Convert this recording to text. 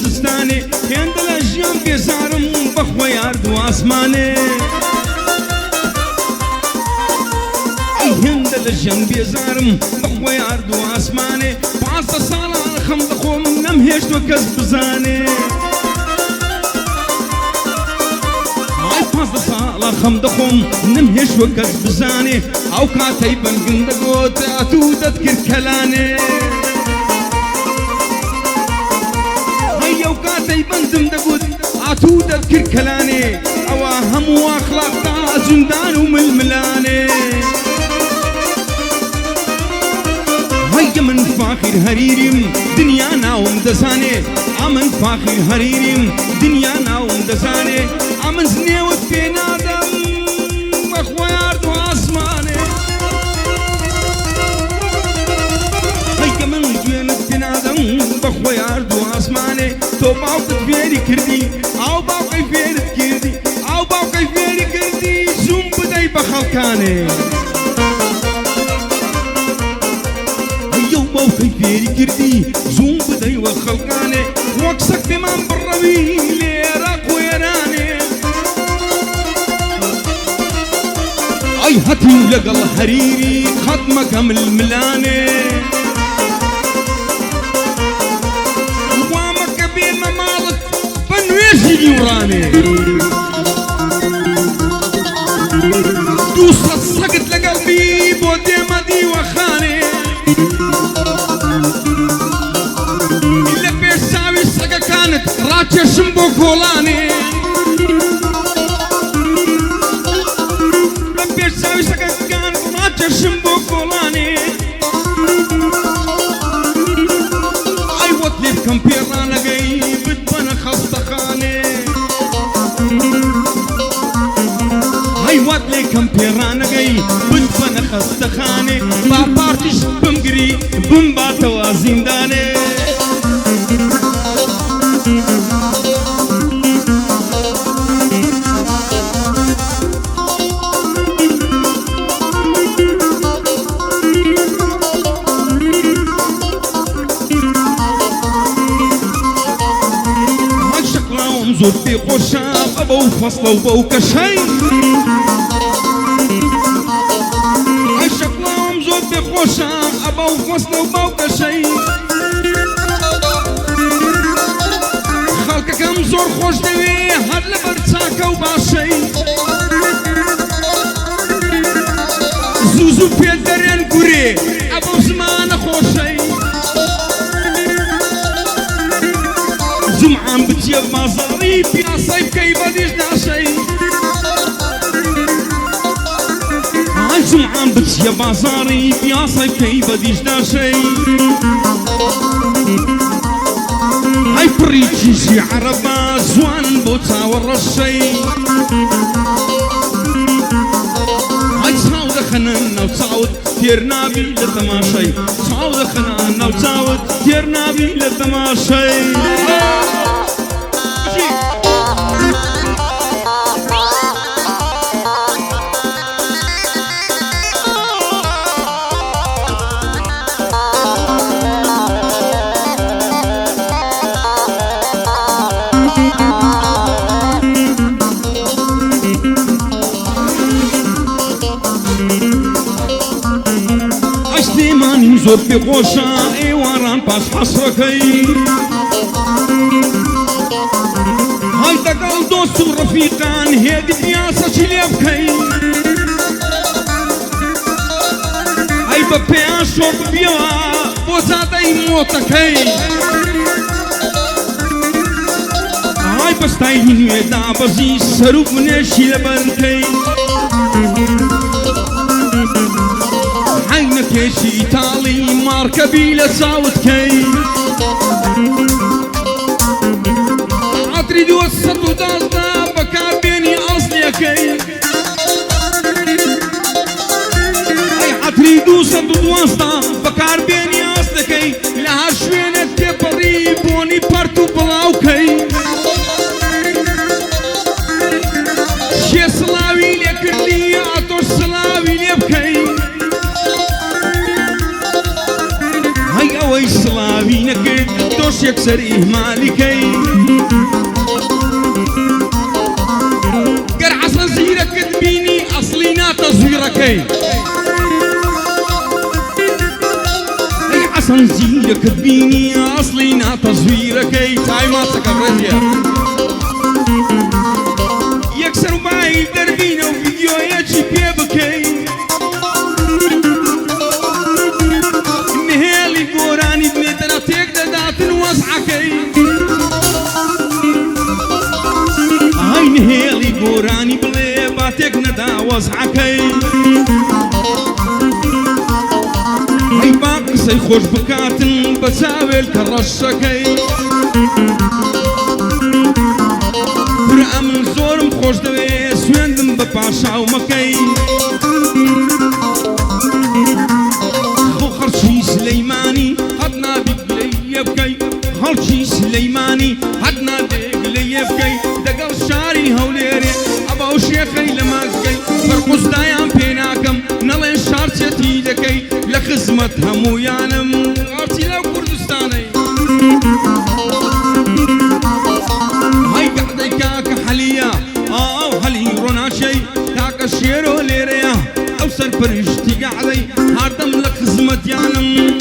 زستانێ هێندە لە ژیان بێزارم بەخۆ یارد و ئاسمانێ هێندە لە ژیان بێزارم بەخۆ یارد و ئاسمانێ پانزدە ساڵان خەم دەخۆم نەمهێشتوە کەس بزانێ پانزدە ساڵە خەم دەخۆم نەمهێشتوە کەس بزانێ ئەو کاتەی بەنگم دەگۆت ئەتوو دەتکرد کەلانێ ئەو کاتەی بەندم دەگوت ئاتوو دەتکرد کەلانێ ئەوە هەموو ئەخلاقتا زیندان و ململانێ هەیە من فاخر هەریریم دنیا ناوم دەزانێ ئەمن فاخر هەریریم دنیا ناوم دەزانێ ئەمن زنێوت پێ نادەم بەخوا یارد و ئاسمانێ هەیە من گوێنت پێ نادەم بەخوا یارد و ئاسمانێ تۆ باوکت فێری کردی ئەو باوکەی فێرت کردی ئەو باوکەی فێری کردی زوم بدەی بە خەڵکانێ ئەو باوکەی فێری کردی زوم بدەی وە خەڵکانێ وەک سەگ پێمان بڕەوی لێرە کوێرانێ ئەی هەتیم لەگەڵ هەریری قەت ململانێ وراني دوست سقط لقلبي بودي مدي وخاني اللي بيساوي السقا كانت راتشة شمبو كولاني اللي بيساوي السقا كانت راتشة شمبو كولاني اي وطلي بكمبيرانا قيبت بنا خصدقاني هايوات ليكم بيرانقي بنت خستخاني با بارتش بمقري بمبات وزنداني هاي شكلهم زود في قشام ابو فصل وبو كشي خوشم ابو فصل و باوکە شەی خەڵکەکەم زۆر خۆش دەوێ هەر لەبەر چاکە و باشەی زوو زوو پێ دەرێن گورێ ئەبەو زمانە خۆشەی جومعان بچیە بازاڕی پیاسەی بکەی بەدیش ناشەی جمعان بچیە بازاڕی پیاسەی بکەی بەدیش ناشەی ئەی پڕی کیژی عەرەبە جوانن بۆ چاوەڕەشەی ئەی چاو دەخەنن ناو چاوت تێر نابی لە تەماشەی چاو دەخەنە ناو چاوت تێر نابی لە تەماشەی زۆر پێ خۆشە ئێواران پاش حەسرەکەی هەی دەگەڵ دۆست و ڕەفیقان هێدی پیاسەچی لێ بکەی ئەی بە پێیان شۆڕ ببیەوە بۆ زادەی مۆتەکەی ئای بەستای نوێ دابەزی سەر و بنێشی لەبەرکەی عینەکێشی ئیتاڵی مارکەبی لە چاوتکەی عەتری 210 بەکاربێنی ئەسڵیەکەی ئەی عەتری 212 بەکاربێنی ئەسڵەکەی لە هەر شوێنێک تێپەڕی بۆنی پەرت و بڵاوکەی شێ سڵاوی لێکردی ئاتۆش سڵاوی لێ بکەی ئەوەی سڵاوی نەکرد تۆش يكسر إهمالكي قرع صنزيرك تبيني أصلينا تصويركي صنزيرك تبيني أصلينا تصويركي تاي ما تكبرتيا يكسر معي دربينا وفيديو يجي بيبكي نهالي قوراني بنيتنا تيقدر داتن واسعكي هاي نهالي قوراني بلي باتك ندا واسعكي هاي باقي سيخوش بكاتن بساويل كرشكي برا من زورم خوش دوي سويندم بباشا ومكي خو خرشي سليماني هدنا بيك ليبكي خرشي سليماني هدنا بيك ليبكي دقل شاري هوليري أباو شيخي لماكي فرقص دايان بيناكم نلين شارتي لكي لخزمة همو يانم أرتي لو كردستاني هاي قعدي كاك حليا حلي رونا شي كاك الشيرو ليريا أو سر برشتي قعدي هاردم لخزمة يانم